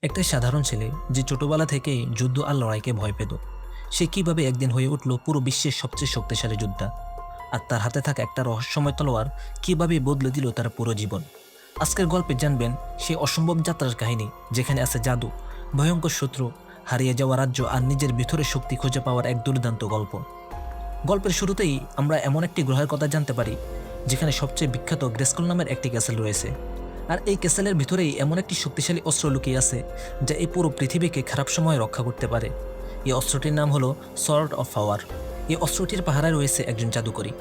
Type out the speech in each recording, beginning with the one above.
একটা সাধারণ ছেলে যে ছোটবেলা থেকেই যুদ্ধ আর লড়াইকে ভয় পেত, সে কিভাবে একদিন হয়ে উঠল পুরো বিশ্বের সবচেয়ে শক্তিশালী যোদ্ধা। আর তার হাতে থাকা একটা রহস্যময় তলোয়ার কিভাবে বদলে দিল তার পুরো জীবন। আজকের গল্পে জানবেন সেই অসম্ভব যাত্রার কাহিনী, যেখানে আছে জাদু, ভয়ঙ্কর শত্রু, হারিয়ে যাওয়া রাজ্য আর নিজের ভিতরে শক্তি খুঁজে পাওয়ার এক দুর্দান্ত গল্প। গল্পের শুরুতেই আমরা এমন একটি গ্রহের কথা জানতে পারি যেখানে সবচেয়ে বিখ্যাত গ্রেস্কুল নামের একটি ক্যাসেল রয়েছে। আর এই ক্যাসেলের ভিতরেই এমন একটি শক্তিশালী অস্ত্র লুকিয়ে আছে যা এই পুরো পৃথিবীকে খারাপ সময়ে রক্ষা করতে পারে। এই অস্ত্রটির নাম হলো সর্ড অফ পাওয়ার। এই অস্ত্রটির পাহারায় রয়েছে একজন জাদুকরী।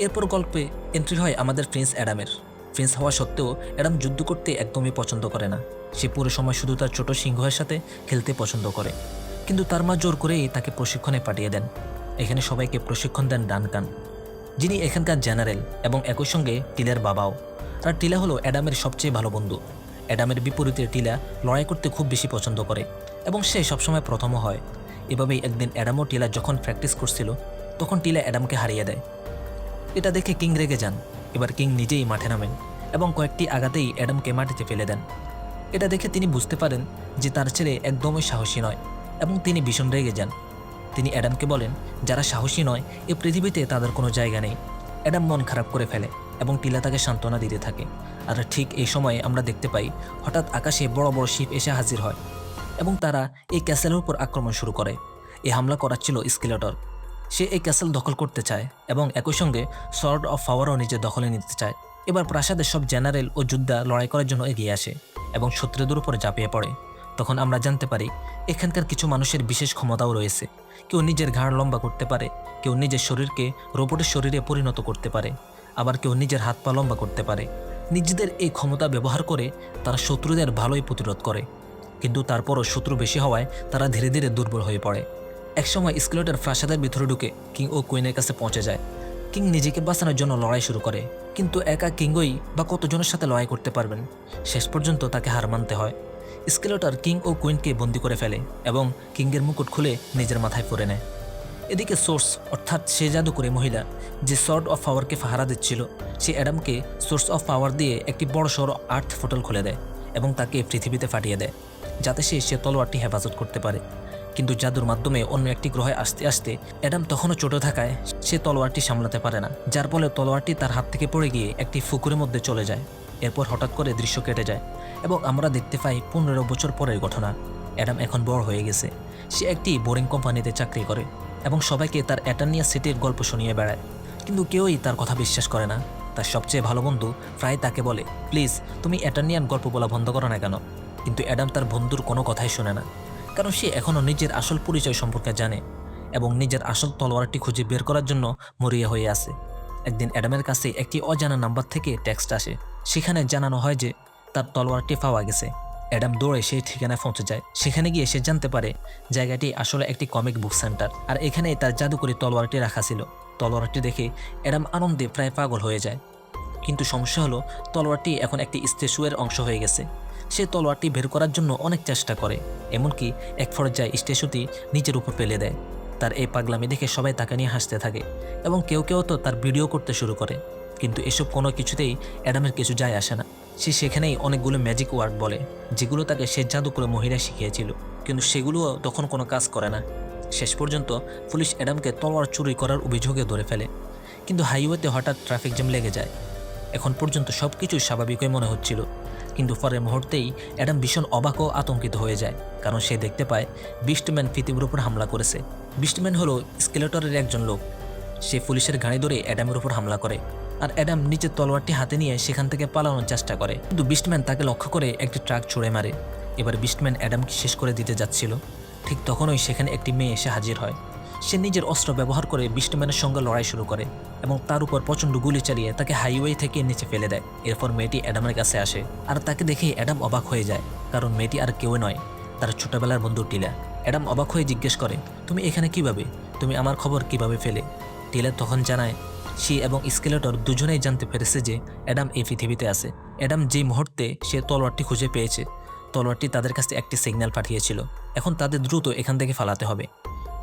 এরপর গল্পে এন্ট্রি হয় আমাদের প্রিন্স অ্যাডামের। প্রিন্স হওয়া সত্ত্বেও অ্যাডাম যুদ্ধ করতে একদমই পছন্দ করে না। সে পুরো সময় শুধু তার ছোট সিংহের সাথে খেলতে পছন্দ করে, কিন্তু তার মা জোর করেই তাকে প্রশিক্ষণে পাঠিয়ে দেন। এখানে সবাইকে প্রশিক্ষণ দেন ডানকান, যিনি এখানকার জেনারেল এবং একই সঙ্গে টিলার বাবাও। আর টিলা হলো অ্যাডামের সবচেয়ে ভালো বন্ধু। অ্যাডামের বিপরীতে টিলা লড়াই করতে খুব বেশি পছন্দ করে এবং সে সবসময় প্রথমও হয়। এভাবেই একদিন অ্যাডাম ও টিলা যখন প্র্যাকটিস করছিল, তখন টিলা অ্যাডামকে হারিয়ে দেয়। এটা দেখে কিং রেগে যান। এবার কিং নিজেই মাঠে নামেন এবং কয়েকটি আঘাতেই অ্যাডামকে মাটিতে ফেলে দেন। এটা দেখে তিনি বুঝতে পারেন যে তার ছেলে একদমই সাহসী নয় এবং তিনি ভীষণ রেগে যান। তিনি অ্যাডামকে বলেন, যারা সাহসী নয় এ পৃথিবীতে তাদের কোনো জায়গা নেই। অ্যাডাম মন খারাপ করে ফেলে এবং টিলা তাকে সান্ত্বনা দিতে থাকে। আর ঠিক এই সময়ে আমরা দেখতে পাই হঠাৎ আকাশে বড় বড় শিপ এসে হাজির হয় এবং তারা এই ক্যাসেলের উপর আক্রমণ শুরু করে। এই হামলা করাচ্ছিল স্কেলেটর। সে এই ক্যাসেল দখল করতে চায় এবং একই সঙ্গে সর্ড অফ পাওয়ারও নিজের দখলে নিতে চায়। এবার প্রাসাদের সব জেনারেল ও যোদ্ধা লড়াই করার জন্য এগিয়ে আসে এবং শত্রুদের উপরে ঝাঁপিয়ে পড়ে। তখন আমরা জানতে পারি এখানকার কিছু মানুষের বিশেষ ক্ষমতাও রয়েছে। কেউ নিজের ঘাড় লম্বা করতে পারে, কেউ নিজের শরীরকে রোবটের শরীরে পরিণত করতে পারে, আবার কেউ নিজের হাত পা লম্বা করতে পারে। নিজেদের এই ক্ষমতা ব্যবহার করে তারা শত্রুদের ভালোই প্রতিরোধ করে, কিন্তু তারপরও শত্রু বেশি হওয়ায় তারা ধীরে ধীরে দুর্বল হয়ে পড়ে। একসময় স্কেলেটর প্রাসাদের ভিতরে ঢুকে কিং ও কুইনের কাছে পৌঁছে যায়। কিং নিজেকে বাঁচানোর জন্য লড়াই শুরু করে, কিন্তু একা কিংই বা কতজনের সাথে লড়াই করতে পারবেন। শেষ পর্যন্ত তাকে হার মানতে হয়। স্কেলেটর কিং ও কুইনকে বন্দি করে ফেলে এবং কিংয়ের মুকুট খুলে নিজের মাথায় পরে নেয়। এদিকে সোর্স অর্থাৎ সে জাদুকরী মহিলা যে সর্ড অফ পাওয়ারকে পাহারা দিচ্ছিল, সে অ্যাডামকে সোর্স অফ পাওয়ার দিয়ে একটি বড় সড় আর্থ পোর্টাল খুলে দেয় এবং তাকে পৃথিবীতে পাঠিয়ে দেয়, যাতে সে তলোয়ারটি হেফাজত করতে পারে। কিন্তু জাদুর মাধ্যমে অন্য একটি গ্রহে আসতে আসতে অ্যাডাম তখনও ছোট থাকায় সে তলোয়ারটি সামলাতে পারে না, যার ফলে তলোয়ারটি তার হাত থেকে পড়ে গিয়ে একটি পুকুরের মধ্যে চলে যায়। এরপর হঠাৎ করে দৃশ্য কেটে যায় এবং আমরা দেখতে পাই 15 বছর পরের ঘটনা। অ্যাডাম এখন বড় হয়ে গেছে। সে একটি বোরিং কোম্পানিতে চাকরি করে এবং সবাইকে তার অ্যাটার্নিয়া সিটির গল্প শুনিয়ে বেড়ায়, কিন্তু কেউই তার কথা বিশ্বাস করে না। তার সবচেয়ে ভালো বন্ধু প্রায় তাকে বলে, প্লিজ তুমি অ্যাটার্নিয়ান গল্প বলা বন্ধ করো না কেন। কিন্তু অ্যাডাম তার বন্ধুর কোনো কথাই শোনে না, কারণ সে এখনও নিজের আসল পরিচয় সম্পর্কে জানে এবং নিজের আসল তলোয়ারটি খুঁজে বের করার জন্য মরিয়া হয়ে আছে। একদিন অ্যাডামের কাছে একটি অজানা নাম্বার থেকে টেক্সট আসে। সেখানে জানানো হয় যে তার তলোয়ারটি পাওয়া গেছে। অ্যাডাম দৌড়ে সেই ঠিকানায় পৌঁছে যায়। সেখানে গিয়ে সে জানতে পারে জায়গাটি আসলে একটি কমিক বুক সেন্টার, আর এখানেই তার জাদুকরী তলোয়ারটি রাখা ছিল। তলোয়ারটি দেখে অ্যাডাম আনন্দে প্রায় পাগল হয়ে যায়। কিন্তু সমস্যা হলো তলোয়ারটি এখন একটি স্ট্যাচুয়ের অংশ হয়ে গেছে। সে তলোয়ারটি বের করার জন্য অনেক চেষ্টা করে, এমনকি এক পর্যায়ে স্ট্যাচুটি নিচের উপর ফেলে দেয়। তার এই পাগলামি দেখে সবাই তাকে নিয়ে হাসতে থাকে এবং কেউ কেউ তো তার ভিডিও করতে শুরু করে। কিন্তু এসব কোনো কিছুতেই অ্যাডামের কিছু যায় আসে না। সে সেখানেই অনেকগুলো ম্যাজিক ওয়ার্ড বলে, যেগুলো তাকে সে জাদু করে মহিলা শিখিয়েছিল, কিন্তু সেগুলোও তখন কোনো কাজ করে না। শেষ পর্যন্ত পুলিশ অ্যাডামকে তলোয়ার চুরি করার অভিযোগে ধরে ফেলে। কিন্তু হাইওয়েতে হঠাৎ ট্রাফিক জ্যাম লেগে যায়। এখন পর্যন্ত সব কিছুই স্বাভাবিকই মনে হচ্ছিল, কিন্তু পরের মুহূর্তেই অ্যাডাম ভীষণ অবাক ও আতঙ্কিত হয়ে যায়, কারণ সে দেখতে পায় বিস্টম্যান পৃথিবীর উপর হামলা করেছে। বিস্টম্যান হলো স্কেলেটরের একজন লোক। সে পুলিশের গাড়ি ধরে অ্যাডামের উপর হামলা করে, আর অ্যাডাম নিজের তলোয়ারটি হাতে নিয়ে সেখান থেকে পালানোর চেষ্টা করে, কিন্তু বিস্টম্যান তাকে লক্ষ্য করে একটি ট্রাক ছুড়ে মারে। এবার বিস্টম্যান অ্যাডামকে শেষ করে দিতে যাচ্ছিল। ঠিক তখনই সেখানে একটি মেয়ে এসে হাজির হয়। সে নিজের অস্ত্র ব্যবহার করে বিস্টম্যানের সঙ্গে লড়াই শুরু করে এবং তার উপর প্রচণ্ড গুলি চালিয়ে তাকে হাইওয়ে থেকে নিচে ফেলে দেয়। এরপর মেয়েটি অ্যাডামের কাছে আসে, আর তাকে দেখেই অ্যাডাম অবাক হয়ে যায়, কারণ মেয়েটি আর কেউ নয়, তার ছোটবেলার বন্ধু টিলা। অ্যাডাম অবাক হয়ে জিজ্ঞেস করে, তুমি এখানে কিভাবে? তুমি আমার খবর কিভাবে ফেলে? টিলা তখন জানায় সে এবং স্কেলেটর দুজনেই জানতে পেরেছে যে অ্যাডাম এই পৃথিবীতে আছে। অ্যাডাম যে মুহূর্তে সে তলোয়ারটি খুঁজে পেয়েছে, তলোয়ারটি তাদের কাছে একটি সিগন্যাল পাঠিয়েছিল। এখন তাদের দ্রুত এখান থেকে ফালাতে হবে।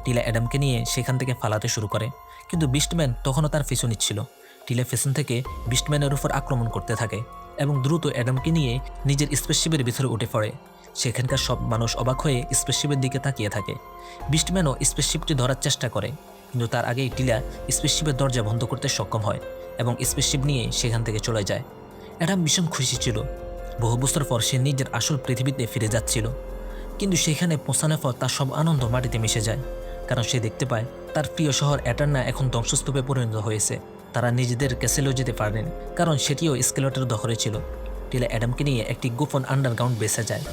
টিলা অ্যাডামকে নিয়ে সেখান থেকে ফালাতে শুরু করে, কিন্তু বিস্টম্যান তখনও তার পিছু নিচ্ছিল। টিলা পেছন থেকে বিস্টম্যানের উপর আক্রমণ করতে থাকে এবং দ্রুত অ্যাডামকে নিয়ে নিজের স্পেসশিপের ভিতরে উঠে পড়ে। সেখানকার সব মানুষ অবাক হয়ে স্পেসশিপের দিকে তাকিয়ে থাকে। বিস্টম্যানও স্পেসশিপটি ধরার চেষ্টা করে, কিন্তু তার আগেই টিলা স্পেসশিপের দরজা বন্ধ করতে সক্ষম হয় এবং স্পেসশিপ নিয়ে সেখান থেকে চলে যায়। অ্যাডাম ভীষণ খুশি ছিল। বহু বছর পর সে নিজের আসল পৃথিবীতে ফিরে যাচ্ছিল, কিন্তু সেখানে পৌঁছানোর পর তার সব আনন্দ মাটিতে মিশে যায়, কারণ সে দেখতে পায় তার প্রিয় শহর এটারনা এখন ধ্বংসস্তূপে পরিণত হয়েছে। তারা নিজেদের ক্যাসেলেও যেতে পারেন, কারণ সেটিও স্কেলেটর দখলে ছিল। টিলা অ্যাডামকে নিয়ে একটি গোপন আন্ডারগ্রাউন্ড বেসে যায়।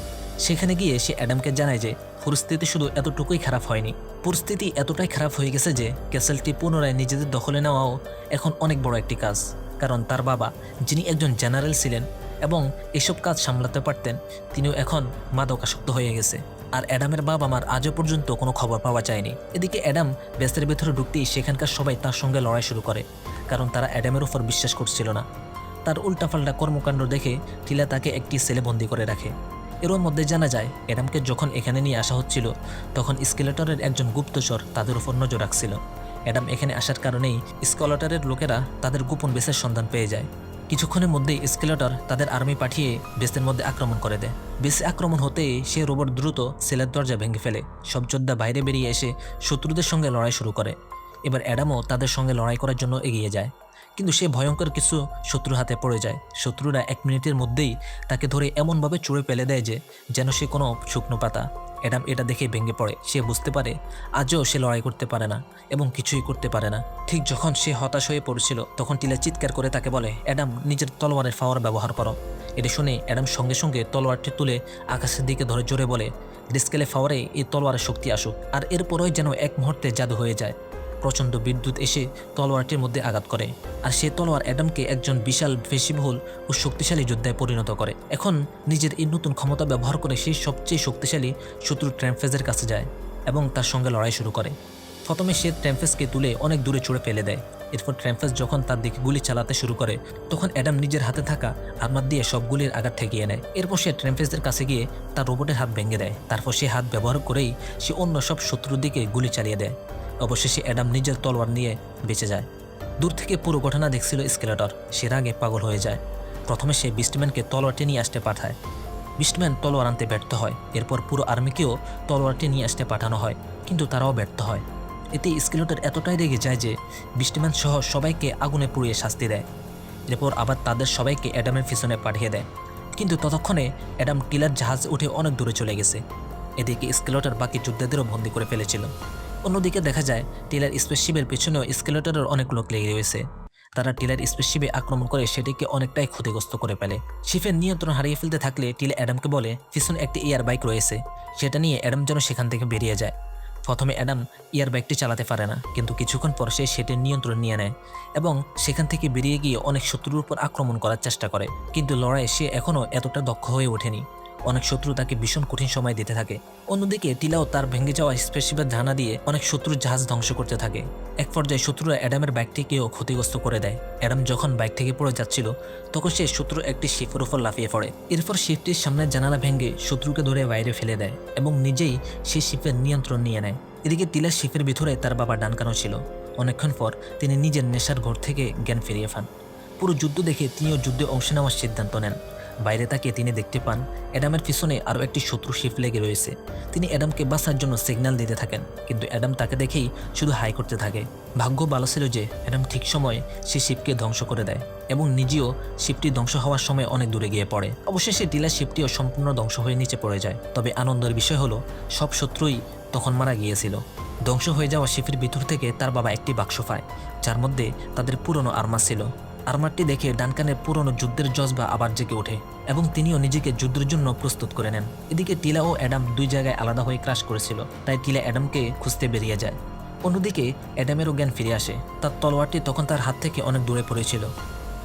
সেখানে গিয়ে সে অ্যাডামকে জানায় যে পরিস্থিতি শুধু এতটুকুই খারাপ হয়নি, পরিস্থিতি এতটাই খারাপ হয়ে গেছে যে ক্যাসেলটি পুনরায় নিজেদের দখলে নেওয়াও এখন অনেক বড় একটি কাজ। কারণ তার বাবা, যিনি একজন জেনারেল ছিলেন এবং এসব কাজ সামলাতে পারতেন, তিনিও এখন মাদকাসক্ত হয়ে গেছে। আর অ্যাডামের বাবা মার আজও পর্যন্ত কোনো খবর পাওয়া যায়নি। এদিকে অ্যাডাম বেসের ভেতরে ঢুকতেই সেখানকার সবাই তার সঙ্গে লড়াই শুরু করে, কারণ তারা অ্যাডামের উপর বিশ্বাস করছিল না। তার উল্টাপাল্টা কর্মকাণ্ড দেখে টিলা তাকে একটি সেলে বন্দি করে রাখে। এর মধ্যে জানা যায় অ্যাডামকে যখন এখানে নিয়ে আসা হচ্ছিল, তখন স্কেলেটরের একজন গুপ্তচর তাদের উপর নজর রাখছিল। অ্যাডাম এখানে আসার কারণেই স্কেলেটরের লোকেরা তাদের গোপন বেসের সন্ধান পেয়ে যায়। কিছুক্ষণের মধ্যেই স্কেলেটর তাদের আর্মি পাঠিয়ে বেসের মধ্যে আক্রমণ করে দেয়। বেসে আক্রমণ হতেই সে রোবট দ্রুত সেলের দরজা ভেঙে ফেলে। সব যোদ্ধা বাইরে বেরিয়ে এসে শত্রুদের সঙ্গে লড়াই শুরু করে। এবার অ্যাডামও তাদের সঙ্গে লড়াই করার জন্য এগিয়ে যায়, কিন্তু সে ভয়ঙ্কর কিছু শত্রুর হাতে পড়ে যায়। শত্রুরা 1 মিনিটের মধ্যেই তাকে ধরে এমনভাবে চুড়ে ফেলে দেয় যে যেন সে কোনো শুকনো পাতা। অ্যাডাম এটা দেখে ভেঙে পড়ে। সে বুঝতে পারে আজও সে লড়াই করতে পারে না এবং কিছুই করতে পারে না। ঠিক যখন সে হতাশ হয়ে পড়ছিল, তখন টিলা চিৎকার করে তাকে বলে, অ্যাডাম, নিজের তলোয়ারের পাওয়ার ব্যবহার করো। এটা শুনে অ্যাডাম সঙ্গে সঙ্গে তলোয়ারটি তুলে আকাশের দিকে ধরে জোরে বলে, ডিসকেলে ফাওয়ারে এই তলোয়ারের শক্তি আসুক। আর এরপরই যেন এক মুহূর্তে জাদু হয়ে যায়। প্রচণ্ড বিদ্যুৎ এসে তলোয়ারটির মধ্যে আঘাত করে, আর সে তলোয়ার অ্যাডামকে একজন বিশাল বেশিবহুল ও শক্তিশালী যোদ্ধায় পরিণত করে। এখন নিজের এই নতুন ক্ষমতা ব্যবহার করে সেই সবচেয়ে শক্তিশালী শত্রু ট্র্যাম্পফেজের কাছে যায় এবং তার সঙ্গে লড়াই শুরু করে। প্রথমে সে ট্র্যাম্পফেজকে তুলে অনেক দূরে ছুঁড়ে ফেলে দেয়। এরপর ট্র্যাম্পফেজ যখন তার দিকে গুলি চালাতে শুরু করে, তখন অ্যাডাম নিজের হাতে থাকা আর্মার দিয়ে সব গুলির আঘাত ঠেকিয়ে নেয়। এরপর সে ট্র্যাম্পফেজের কাছে গিয়ে তার রোবটের হাত ভেঙে দেয়। তারপর সে হাত ব্যবহার করেই সে অন্য সব শত্রুর দিকে গুলি চালিয়ে দেয়। অবশেষে অ্যাডাম নিজের তলোয়ার নিয়ে বেঁচে যায়। দূর থেকে পুরো ঘটনা দেখছিল স্কেলেটর। সে রাগে পাগল হয়ে যায়। প্রথমে সে বিস্টম্যানকে তলোয়ারটি নিয়ে আসতে পাঠায়। বিস্টম্যান তলোয়ার আনতে ব্যর্থ হয়। এরপর পুরো আর্মিকেও তলোয়ারটি নিয়ে আসতে পাঠানো হয়, কিন্তু তারাও ব্যর্থ হয়। এতে স্কেলেটর এতটাই রেগে যায় যে বিস্টম্যান সহ সবাইকে আগুনে পুড়িয়ে শাস্তি দেয়। এরপর আবার তাদের সবাইকে অ্যাডামের পিছনে পাঠিয়ে দেয়, কিন্তু ততক্ষণে অ্যাডাম টিলার জাহাজ উঠে অনেক দূরে চলে গেছে। এদিকে স্কেলেটর বাকি যোদ্ধাদেরও বন্দী করে ফেলেছিল। অন্যদিকে দেখা যায় টিলার স্পেসশিপের পেছনেও স্কেলেটরের অনেক লোক লেগে রয়েছে। তারা টিলার স্পেসশিপে আক্রমণ করে সেটিকে অনেকটাই ক্ষতিগ্রস্ত করে ফেলে। শিপের নিয়ন্ত্রণ হারিয়ে ফেলতে থাকলে টিলা অ্যাডামকে বলে পিছনে একটি এয়ার বাইক রয়েছে, সেটা নিয়ে অ্যাডাম যেন সেখান থেকে বেরিয়ে যায়। প্রথমে অ্যাডাম এয়ার বাইকটি চালাতে পারে না, কিন্তু কিছুক্ষণ পর সে সেটির নিয়ন্ত্রণ নিয়ে নেয় এবং সেখান থেকে বেরিয়ে গিয়ে অনেক শত্রুর উপর আক্রমণ করার চেষ্টা করে। কিন্তু লড়াইয়ে সে এখনও এতটা দক্ষ হয়ে ওঠেনি। অনেক শত্রু তাকে ভীষণ কঠিন সময় দিতে থাকে। অন্যদিকে টিলাও তার ভেঙে যাওয়া স্পেসশিপের ধানা দিয়ে অনেক শত্রুর জাহাজ ধ্বংস করতে থাকে। এক পর্যায়ে শত্রুরা অ্যাডামের বাইকটিকেও ক্ষতিগ্রস্ত করে দেয়। অ্যাডাম যখন বাইক থেকে পড়ে যাচ্ছিল, তখন সে শত্রুর একটি শিপের উপর লাফিয়ে পড়ে। এরপর শিপটির সামনের জানালা ভেঙে শত্রুকে ধরে বাইরে ফেলে দেয় এবং নিজেই সেই শিপের নিয়ন্ত্রণ নিয়ে নেয়। এদিকে টিলার শিপের ভিতরে তার বাবা ডানকানও ছিল। অনেকক্ষণ পর তিনি নিজের নেশার ঘর থেকে জ্ঞান ফিরিয়ে পান। পুরো যুদ্ধ দেখে তিনিও যুদ্ধে অংশ নেওয়ার সিদ্ধান্ত নেন। বাইরে তাকিয়ে তিনি দেখতে পান অ্যাডামের পিছনে আরও একটি শত্রু শিপ লেগে রয়েছে। তিনি অ্যাডামকে বাঁচার জন্য সিগন্যাল দিতে থাকেন, কিন্তু অ্যাডাম তাকে দেখেই শুধু হাই করতে থাকে। ভাগ্য ভালো ছিল যে অ্যাডাম ঠিক সময়ে সেই শিপকে ধ্বংস করে দেয় এবং নিজেও শিপটি ধ্বংস হওয়ার সময় অনেক দূরে গিয়ে পড়ে। অবশেষে টিলার শিপটিও সম্পূর্ণ ধ্বংস হয়ে নিচে পড়ে যায়। তবে আনন্দের বিষয় হলো সব শত্রুই তখন মারা গিয়েছিল। ধ্বংস হয়ে যাওয়া শিপের ভিতর থেকে তার বাবা একটি বাক্স পায়, যার মধ্যে তাদের পুরনো আর্মার ছিল। আর্মারটি দেখে ডানকানের পুরনো যুদ্ধের জজবা আবার জেগে ওঠে এবং তিনিও নিজেকে যুদ্ধের জন্য প্রস্তুত করে নেন। এদিকে টিলা ও অ্যাডাম দুই জায়গায় আলাদা হয়ে ক্রাশ করেছিল, তাই টিলা অ্যাডামকে খুঁজতে বেরিয়ে যায়। অন্যদিকে অ্যাডামেরও জ্ঞান ফিরে আসে। তার তলোয়ারটি তখন তার হাত থেকে অনেক দূরে পড়েছিল।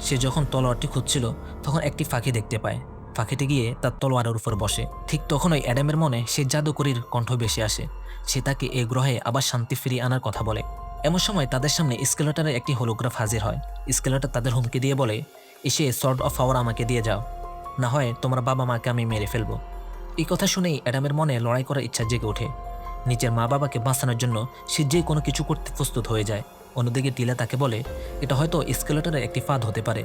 সে যখন তলোয়ারটি খুঁজছিল, তখন একটি ফাঁকি দেখতে পায়। ফাঁকিতে গিয়ে তার তলোয়ারের উপর বসে। ঠিক তখনই অ্যাডামের মনে সে জাদুকরীর কণ্ঠ ভেসে আসে। সে তাকে এই গ্রহে আবার শান্তি ফিরিয়ে আনার কথা বলে। এমন সময় তাদের সামনে স্কেলেটরের একটি হোলোগ্রাফ হাজির হয়। স্কেলেটর তাদের হুমকি দিয়ে বলে, এসে সর্ড অফ পাওয়ার আমাকে দিয়ে যাও, না হয় তোমার বাবা মাকে আমি মেরে ফেলবো। এই কথা শুনেই অ্যাডামের মনে লড়াই করার ইচ্ছা জেগে ওঠে। নিজের মা বাবাকে বাঁচানোর জন্য সে যে কোনো কিছু করতে প্রস্তুত হয়ে যায়। অন্যদিকে টিলা তাকে বলে, এটা হয়তো স্কেলেটরের একটি ফাঁদ হতে পারে,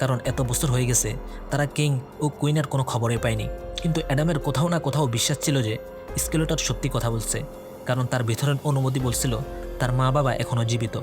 কারণ এত বছর হয়ে গেছে তারা কিং ও কুইনের কোনো খবরই পায়নি। কিন্তু অ্যাডামের কোথাও না কোথাও বিশ্বাস ছিল যে স্কেলেটর সত্যি কথা বলছে, কারণ তার ভিতরের অনুমতি বলছিল তার মা বাবা এখনও জীবিত।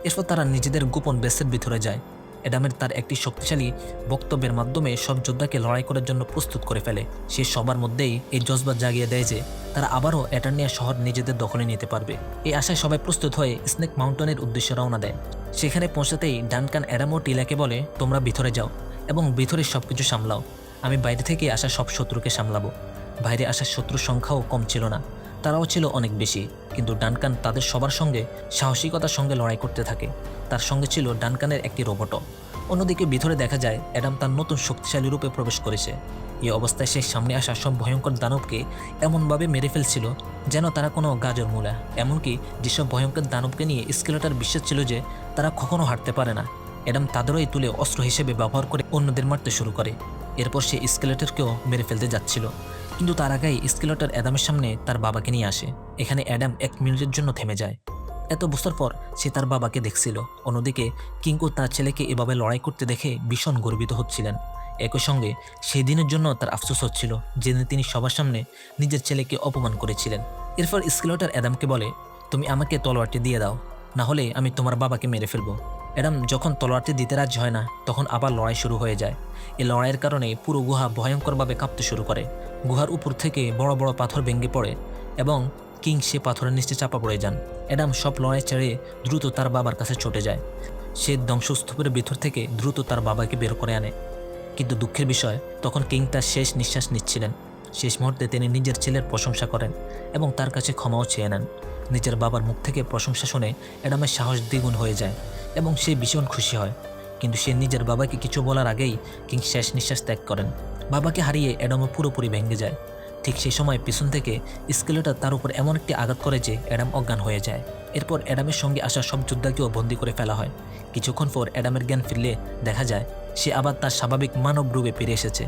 এরপর তারা নিজেদের গোপন বেসের ভিতরে যায়। অ্যাডামের তার একটি শক্তিশালী বক্তব্যের মাধ্যমে সব যোদ্ধাকে লড়াই করার জন্য প্রস্তুত করে ফেলে। সে সবার মধ্যেই এই জজবা জাগিয়ে দেয় যে তারা আবারও এটারনিয়া শহর নিজেদের দখলে নিতে পারবে। এই আশায় সবাই প্রস্তুত হয়ে স্নেক মাউন্টেনের উদ্দেশ্যে রওনা দেয়। সেখানে পৌঁছাতেই ডানকান অ্যাডাম ও টিলাকে বলে, তোমরা ভিতরে যাও এবং ভিতরে সবকিছু সামলাও, আমি বাইরে থেকে আসা সব শত্রুকে সামলাবো। বাইরে আসা শত্রুর সংখ্যাও কম ছিল না, তারাও ছিল অনেক বেশি। কিন্তু ডানকান তাদের সবার সঙ্গে সাহসিকতার সঙ্গে লড়াই করতে থাকে। তার সঙ্গে ছিল ডানকানের একটি রোবটও। অন্যদিকে ভিতরে দেখা যায় অ্যাডাম তার নতুন শক্তিশালী রূপে প্রবেশ করেছে। এই অবস্থায় সে সামনে আসা সব ভয়ঙ্কর দানবকে এমনভাবে মেরে ফেলছিল যেন তারা কোনো গাজর মূলা। এমনকি যেসব ভয়ঙ্কর দানবকে নিয়ে স্কেলেটর বিশ্বাস ছিল যে তারা কখনো হারতে পারে না, অ্যাডাম তাদেরই তুলে অস্ত্র হিসেবে ব্যবহার করে অন্যদের মারতে শুরু করে। এরপর সে স্কেলেটরকেও মেরে ফেলতে যাচ্ছিল, কিন্তু তার আগেই স্কেলেটর অ্যাডামের সামনে তার বাবাকে নিয়ে আসে। এখানে অ্যাডাম 1 মিনিটের জন্য থেমে যায়। এত বছর পর সে তার বাবাকে দেখছিল। অন্যদিকে কিঙ্কু তার ছেলেকে এভাবে লড়াই করতে দেখে ভীষণ গর্বিত হচ্ছিলেন। একই সঙ্গে সেই দিনের জন্য তার আফসোস হচ্ছিল যেদিন তিনি সবার সামনে নিজের ছেলেকে অপমান করেছিলেন। এরপর স্কেলেটর অ্যাডামকে বলে, তুমি আমাকে তলোয়ারটি দিয়ে দাও, না হলে আমি তোমার বাবাকে মেরে ফেলবো। অ্যাডাম যখন তলোয়ারটি দিতে রাজি হয় না, তখন আবার লড়াই শুরু হয়ে যায়। এই লড়াইয়ের কারণে পুরো গুহা ভয়ঙ্করভাবে কাঁপতে শুরু করে। গুহার উপর থেকে বড় বড় পাথর ভেঙে পড়ে এবং কিং সে পাথরের নিচে চাপা পড়ে যান। অ্যাডাম সব লড়াই ছেড়ে দ্রুত তার বাবার কাছে ছুটে যায়। সে ধ্বংসস্তূপের ভিতর থেকে দ্রুত তার বাবাকে বের করে আনে। কিন্তু দুঃখের বিষয়, তখন কিং তার শেষ নিঃশ্বাস নিচ্ছিলেন। শেষ মুহূর্তে তিনি নিজের ছেলের প্রশংসা করেন এবং তার কাছে ক্ষমাও চেয়ে নেন। নিজের বাবার মুখ থেকে প্রশংসা শুনে অ্যাডামের সাহস দ্বিগুণ হয়ে যায় এবং সে ভীষণ খুশি হয়। কিন্তু সে নিজের বাবাকে কিছু বলার আগেই কিং শেষ নিঃশ্বাস ত্যাগ করেন। বাবাকে হারিয়ে অ্যাডামও পুরোপুরি ভেঙে যায়। ঠিক সেই সময় পিছন থেকে স্কেলেটর তার উপর এমন একটি আঘাত করে যে অ্যাডাম অজ্ঞান হয়ে যায়। এরপর অ্যাডামের সঙ্গে আসা সব যোদ্ধাকেও বন্দী করে ফেলা হয়। কিছুক্ষণ পর অ্যাডামের জ্ঞান ফিরলে দেখা যায় সে আবার তার স্বাভাবিক মানব রূপে ফিরে এসেছে।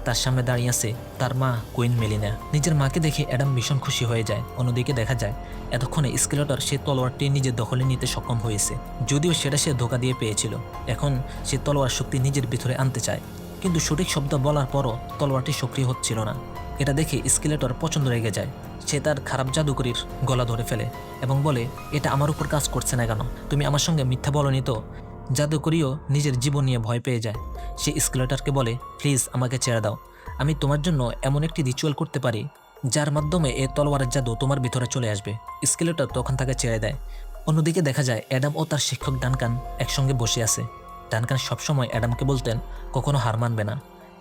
তার সামনে দাঁড়িয়ে আছে তার মা কুইন মেলিনা। নিজের মাকে দেখে অ্যাডাম ভীষণ খুশি হয়ে যায়। অন্যদিকে দেখা যায় এতক্ষণে স্কেলেটর সে তলোয়ারটি নিজের দখলে নিতে সক্ষম হয়েছে, যদিও সেটা সে ধোঁকা দিয়ে পেয়েছিল। এখন সে তলোয়ার শক্তি নিজের ভিতরে আনতে চায়, কিন্তু সঠিক শব্দ বলার পরও তলোয়ারটি সক্রিয় হচ্ছিল না। এটা দেখে স্কেলেটর প্রচণ্ড রেগে যায়। সে তার খারাপ জাদুকরীর গলা ধরে ফেলে এবং বলে, এটা আমার উপর কাজ করছে না কেন? তুমি আমার সঙ্গে মিথ্যা বলনি তো? জাদুকরীও নিজের জীবন নিয়ে ভয় পেয়ে যায়। সে স্কেলেটরকে বলে, প্লিজ আমাকে ছেড়ে দাও, আমি তোমার জন্য এমন একটি রিচুয়াল করতে পারি যার মাধ্যমে এ তলোয়ারের জাদু তোমার ভিতরে চলে আসবে। স্কেলেটর তখন তাকে ছেড়ে দেয়। অন্যদিকে দেখা যায় অ্যাডাম ও তার শিক্ষক ডানকান একসঙ্গে বসে আছে। ডানকান সবসময় অ্যাডামকে বলতেন কখনো হার মানবে না।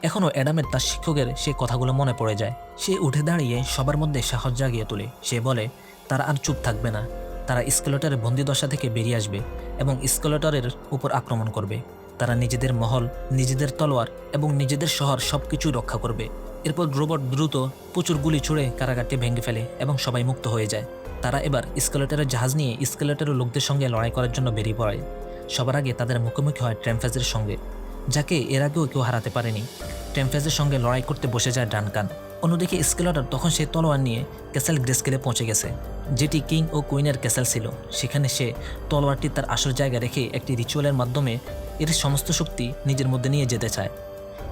এখনও অ্যাডামের তার শিক্ষকের সে কথাগুলো মনে পড়ে যায়। সে উঠে দাঁড়িয়ে সবার মধ্যে সাহস জাগিয়ে তোলে। সে বলে, তারা আর চুপ থাকবে না, তারা স্কেলেটরের বন্দিদশা থেকে বেরিয়ে আসবে এবং স্কেলেটরের উপর আক্রমণ করবে। তারা নিজেদের মহল, নিজেদের তলোয়ার এবং নিজেদের শহর সব কিছুই রক্ষা করবে। এরপর রোবট দ্রুত প্রচুর গুলি ছুড়ে কারাগারটি ভেঙে ফেলে এবং সবাই মুক্ত হয়ে যায়। তারা এবার স্কেলেটরের জাহাজ নিয়ে স্কেলেটরের লোকদের সঙ্গে লড়াই করার জন্য বেরিয়ে পড়ে। সবার আগে তাদের মুখোমুখি হয় ট্র্যাম্পেজের সঙ্গে, যাকে এর আগেও কেউ হারাতে পারেনি। ট্র্যাম্পেজের সঙ্গে লড়াই করতে বসে যায় ডানকান। অন্যদিকে স্কেলেটর তখন সে তলোয়ার নিয়ে ক্যাসেল গ্রেস্কেলে পৌঁছে গেছে, যেটি কিং ও কুইনের ক্যাসেল ছিল। সেখানে সে তলোয়ারটি তার আসল জায়গায় রেখে একটি রিচুয়ালের মাধ্যমে এর সমস্ত শক্তি নিজের মধ্যে নিয়ে যেতে চায়।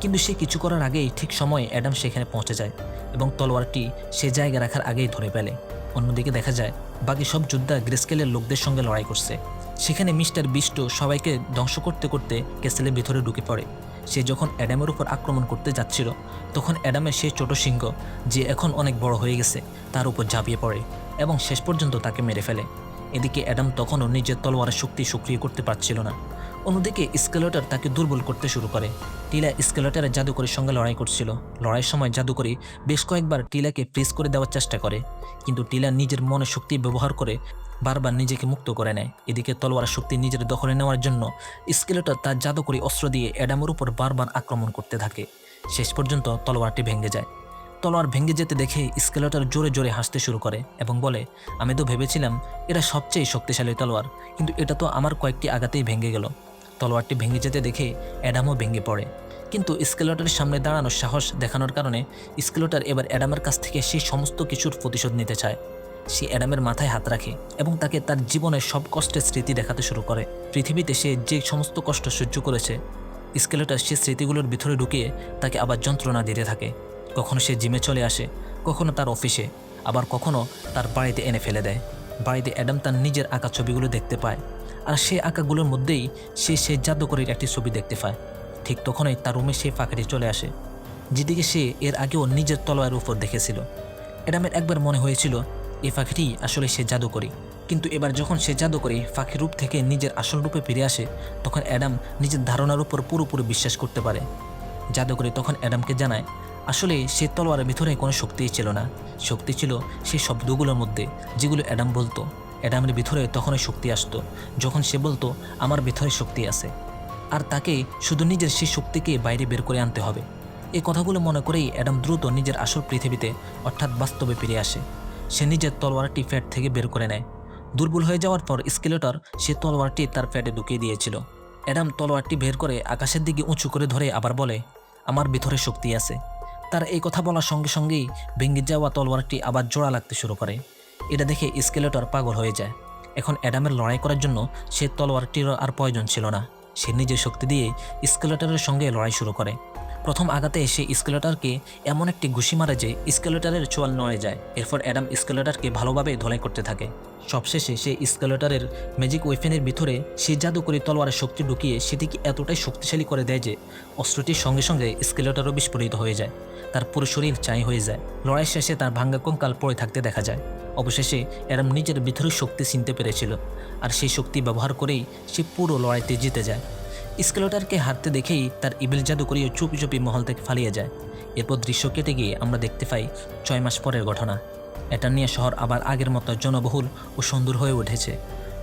কিন্তু সে কিছু করার আগেই ঠিক সময়ে অ্যাডাম সেখানে পৌঁছে যায় এবং তলোয়ারটি সে জায়গায় রাখার আগেই ধরে ফেলে। অন্যদিকে দেখা যায় বাকি সব যোদ্ধা গ্রেস্কেলের লোকদের সঙ্গে লড়াই করছে। সেখানে মিস্টার বিস্ট সবাইকে ধ্বংস করতে করতে ক্যাসেলের ভিতরে ঢুকে পড়ে। সে যখন অ্যাডামের উপর আক্রমণ করতে যাচ্ছিল, তখন অ্যাডামের সেই ছোট সিংহ, যে এখন অনেক বড় হয়ে গেছে, তার উপর ঝাঁপিয়ে পড়ে এবং শেষ পর্যন্ত তাকে মেরে ফেলে। এদিকে অ্যাডাম তখনও নিজের তলোয়ারের শক্তি সক্রিয় করতে পারছিল না। অন্যদিকে স্কেলেটর তাকে দুর্বল করতে শুরু করে। টিলা স্কেলেটরের জাদুকরীর সঙ্গে লড়াই করছিল। লড়াইয়ের সময় জাদুকরী বেশ কয়েকবার টিলাকে ফ্রিজ করে দেওয়ার চেষ্টা করে, কিন্তু টিলা নিজের মনের শক্তি ব্যবহার করে বারবার নিজেকে মুক্ত করে নেয়। এদিকে তলোয়ারের শক্তি নিজের দখলে নেওয়ার জন্য স্কেলেটর তার জাদুকরী অস্ত্র দিয়ে অ্যাডামের উপর বারবার আক্রমণ করতে থাকে। শেষ পর্যন্ত তলোয়ারটি ভেঙে যায়। তলোয়ার ভেঙে যেতে দেখে স্কেলেটর জোরে জোরে হাসতে শুরু করে এবং বলে, আমি তো ভেবেছিলাম এটা সবচেয়ে শক্তিশালী তলোয়ার, কিন্তু এটা তো আমার কয়েকটি আঘাতেই ভেঙে গেল। তলোয়ারটি ভেঙে যেতে দেখে অ্যাডামও ভেঙে পড়ে, কিন্তু স্কেলেটরের সামনে দাঁড়ানোর সাহস দেখানোর কারণে স্কেলেটর এবার অ্যাডামের কাছ থেকে সেই সমস্ত কিছুর প্রতিশোধ নিতে চায়। সে অ্যাডামের মাথায় হাত রাখে এবং তাকে তার জীবনের সব কষ্টের স্মৃতি দেখাতে শুরু করে। পৃথিবীতে সে যে সমস্ত কষ্ট সহ্য করেছে স্কেলেটর সে স্মৃতিগুলোর ভিতরে ঢুকিয়ে তাকে আবার যন্ত্রণা দিতে থাকে। কখনো সে জিমে চলে আসে, কখনো তার অফিসে, আবার কখনো তার বাড়িতে এনে ফেলে দেয়। বাড়িতে অ্যাডাম তার নিজের আঁকা ছবিগুলো দেখতে পায়, আর সেই আঁকাগুলোর মধ্যেই সে জাদুকরীর একটি ছবি দেখতে পায়। ঠিক তখনই তার রুমে সেই পাখিটি চলে আসে, যেদিকে সে এর আগেও নিজের তলোয়ারের উপর দেখেছিল। অ্যাডামের একবার মনে হয়েছিল এই পাখিটি আসলে সে জাদুকরী, কিন্তু এবার যখন সে জাদুকরী পাখির রূপ থেকে নিজের আসল রূপে ফিরে আসে, তখন অ্যাডাম নিজের ধারণার উপর পুরোপুরি বিশ্বাস করতে পারে। জাদুকরী তখন অ্যাডামকে জানায় আসলে সে তলোয়ারের ভিতরে কোনো শক্তিই ছিল না, শক্তি ছিল সেই শব্দগুলোর মধ্যে যেগুলো অ্যাডাম বলতো। অ্যাডামের ভিতরে তখনই শক্তি আসতো যখন সে বলতো আমার ভিতরে শক্তি আছে, আর তাকে শুধু নিজের সেই শক্তিকে বাইরে বের করে আনতে হবে। এই কথাগুলো মনে করেই অ্যাডাম দ্রুত নিজের আসল পৃথিবীতে অর্থাৎ বাস্তবে ফিরে আসে। সে নিজের তলোয়ারটি ফ্যাট থেকে বের করে নেয়। দুর্বল হয়ে যাওয়ার পর স্কেলেটর সে তলোয়ারটি তার ফ্যাটে ঢুকিয়ে দিয়েছিল। অ্যাডাম তলোয়ারটি বের করে আকাশের দিকে উঁচু করে ধরে আবার বলে আমার ভিতরে শক্তি আছে। তার এই কথা বলার সঙ্গে সঙ্গেই ভেঙে যাওয়া তলোয়ারটি আবার জোড়া লাগতে শুরু করে। এটা দেখে স্কেলেটর পাগল হয়ে যায়। এখন অ্যাডামের লড়াই করার জন্য সে তলোয়ারটির আর প্রয়োজন ছিল না। সে নিজের শক্তি দিয়ে স্কেলেটরের সঙ্গে লড়াই শুরু করে। প্রথম আঘাতে সে স্কেলেটরকে এমন একটি ঘুষি মারে যে স্কেলেটরের চোয়াল নড়ে যায়। এরপর অ্যাডাম স্কেলেটরকে ভালোভাবে ধোলাই করতে থাকে। সবশেষে সে স্কেলেটরের ম্যাজিক ওয়েপেনের ভিতরে সে জাদুকরী তলোয়ারের শক্তি ঢুকিয়ে সেটিকে এতটাই শক্তিশালী করে দেয় যে অস্ত্রটির সঙ্গে সঙ্গে স্কেলেটরও বিস্ফোরিত হয়ে যায়। তার পুরো শরীর ছাই হয়ে যায়। লড়াই শেষে তার ভাঙ্গা কঙ্কাল পড়ে থাকতে দেখা যায়। অবশেষে অ্যাডাম নিজের ভিতরের শক্তি চিনতে পেরেছিল, আর সেই শক্তি ব্যবহার করেই সে পুরো লড়াইতে জিতে যায়। স্কেলেটরকে হারতে দেখেই তার ইভিল জাদুকরীও চুপি চুপি মহল থেকে পালিয়ে যায়। এরপর দৃশ্য কেটে গিয়ে আমরা দেখতে পাই 6 মাস পরের ঘটনা। এটারনিয়া শহর আবার আগের মতো জনবহুল ও সুন্দর হয়ে উঠেছে।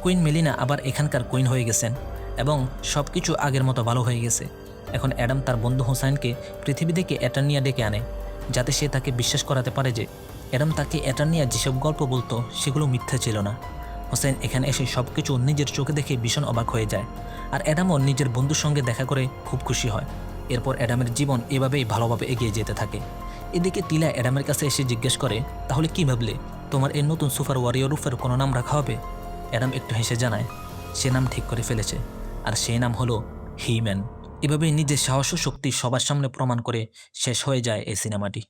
কুইন মেলিনা আবার এখানকার কুইন হয়ে গেছেন এবং সব কিছু আগের মতো ভালো হয়ে গেছে। এখন অ্যাডাম তার বন্ধু হোসাইনকে পৃথিবী থেকে এটারনিয়া ডেকে আনে, যাতে সে তাকে বিশ্বাস করাতে পারে যে অ্যাডাম তাকে এটারনিয়া যেসব গল্প বলতো সেগুলো মিথ্যা ছিল না। হোসেন এখানে এসে সব কিছু নিজের চোখে দেখে ভীষণ অবাক হয়ে যায়, আর অ্যাডামও নিজের বন্ধুর সঙ্গে দেখা করে খুব খুশি হয়। এরপর অ্যাডামের জীবন এভাবেই ভালোভাবে এগিয়ে যেতে থাকে। এদিকে টিলা অ্যাডামের কাছে এসে জিজ্ঞেস করে তাহলে কি ভাবলে, তোমার এই নতুন সুপার ওয়ারিয়র রূপের কোনো নাম রাখা হবে? অ্যাডাম একটু হেসে জানায় সে নাম ঠিক করে ফেলেছে, আর সেই নাম হলো হিম্যান। এভাবেই নিজের সাহস ও শক্তি সবার সামনে প্রমাণ করে শেষ হয়ে যায় এই সিনেমাটি।